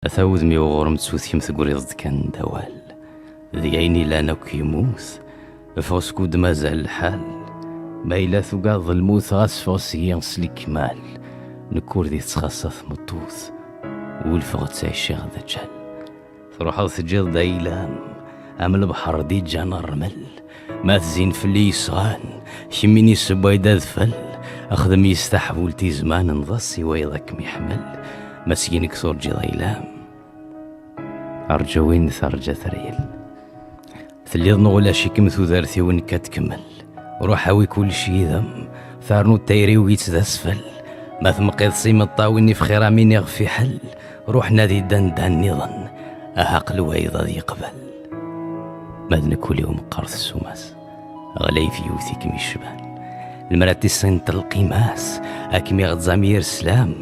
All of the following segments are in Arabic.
أثاوذ مي وغرم تسوث كم ثقريض كان دوال ذي عيني لانا كيموث فوسكود مازال الحال ما إلا ثقاض الموت غاس فوسي ينسلي كمال نكور ذي تخصص مطوث والفغت سايشي غدا جال تروحو ثجيض دايلام أم البحر دي جانا الرمل ما تزين في اللي يسغان شميني سبايدا ذفل أخدم يستحول تي زمان نضصي ويضك ميحمل مسكين كثور جي ضيلام أرجوين ثرجة ثريل ثليض نغلا شي كمثو ذارثي وين كتكمل وروح هاوي كل شي ذم ثارنو التايري ويت ذا سفل ما ثم قيض صيم الطاويني في خير مين يغفي حل روح نادي دان نظن أهاقل ويضا ذي قبل مادن كل يوم قرث السماس غلي في يوثي كمي الشبان المرات السنت القيماس أكمي غد زمير سلام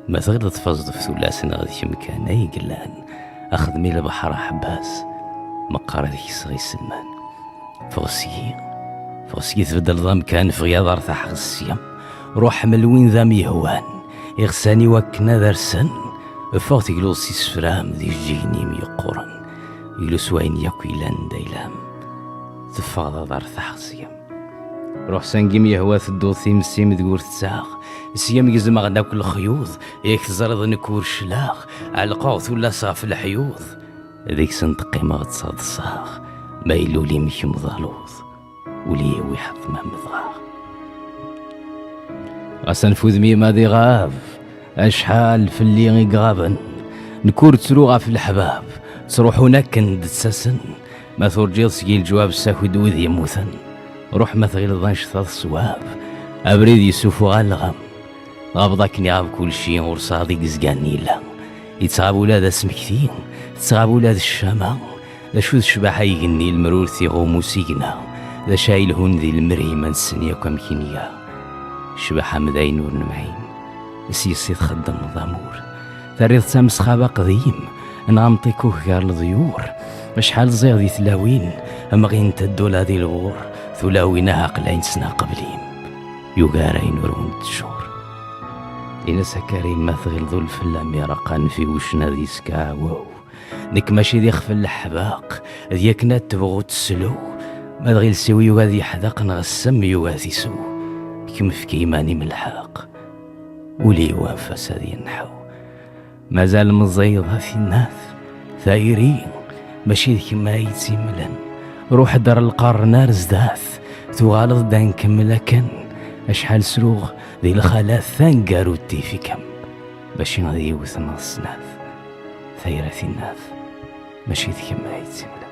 ما تغلط فزد في ثلاث غادي مكان أي قلان أخذ ميل بحر حباس مقار ذيك صغي سلمان فغسي تبدل ضام كان في غياض ارتاح السيام روح ملوين ذا ميهوان يغساني وكنا ذرسن فوت يلوسي سفرام ذي جيني ميقورن يلوس وين ياكو يلان دايلام تفاضى دار ثحصيام روح سنقيم يهوى الدوثي مسيم ذكور تساغ سيام يزم غدا كل خيوض ياك تزرد نكور شلاغ على القوث ولا صاف الحيوض ذيك سنتقي ما غتصاد الصاغ ما يلولي مشي مضالوظ ولي ويحط ما مضغاغ غسنفوذ مي مادي غاب أشحال في اللي غابن نكور تروغا في الحباب تروح هناك ندسسن ما ثورجيض سقي الجواب ساكود وذي يموثن روح ما تغيل ضنش ثاث صواب أبريد يسوفو غالغم غابضاكني غاب كل شي ورصادي قزقاني لا يتغاب ولاد اسمكتين تغاب ولاد الشاما لا شوذ شباحا يغني المرور ثيغو موسيقنا لا شايل هون ذي المري من سنيا كمكينيا شباحا مداين نور نمعين سيسي تخدم ضامور ثريض سامس خابا قديم نغمطيكوه كار الضيور شحال زيغ ذي ثلاوين أما غين تدولا ذي الغور ثلاوينها قلاين سنا قبليم يقارين ورون تشور إنا سكارين ما تغلظو الفلام يرقان في وشنا ذي سكاوو نك ماشي ذي خفل الحباق ذيك تبغو تسلو ما تغيل سوي وذي حذاق نغسم يوذي سو كم في كيماني ملحاق ولي وانفاس هذي النحو مازال مزيض في الناس ثايرين ماشي ذيك ما يتسملن روح دار القار نار زداث ثوالض دان كملا كان أشحال سروغ ذي الخلاث ثان قاروتي في كم ماشي غادي يوث الناس ثايرة الناس ماشي ذيك ما يتسملن